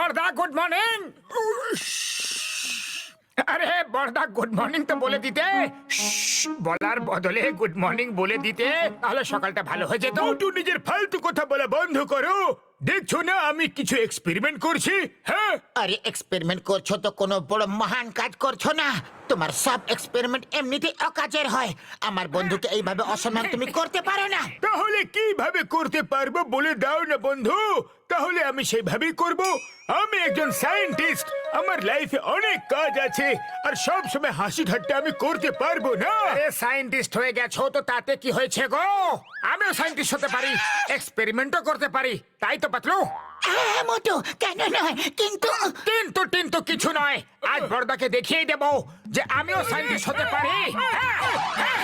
বড়দা good morning. আরে বড়দা good morning তো বলে দিতে, বলার বদলে গুড মর্নিং বলে দিতে, তাহলে সকালটা ভালো হয়ে যেত। একটু নিজের ফালতু কথা বলা বন্ধ করো। দেখছো না আমি কিছু এক্সপেরিমেন্ট করছি? হ্যাঁ, আরে এক্সপেরিমেন্ট করছো তো কোনো বড় মহান কাজ করছো না। তোমার সব এক্সপেরিমেন্ট এমনিতেই অকাজের হয়। আমার বন্ধুকে এইভাবে অসম্মান তুমি করতে পারো না। তাহলে কিভাবে করতে পারবো বলে দাও না বন্ধু, তাহলে আমি সেইভাবেই করব। আমি একজন সায়েন্টিস্ট, আমার লাইফে অনেক কাজ আছে, আর সব সময় হাসি ঠাট্টা আমি করতে পারবো না। আরে সায়েন্টিস্ট হয়ে গেছো তো তাতে কি হয়েছে গো? আমিও সায়েন্টিস্ট হতে পারি, এক্সপেরিমেন্টও করতে পারি, তাই তো পাতলু। মোটু কেন নয়, কিন্তু কিন্তু কিন্তু কিছু নয়, আজ বড়দাকে দেখিয়ে দেবো যে আমিও সায়েন্টিস্ট হতে পারি। হ্যাঁ, হ্যাঁ।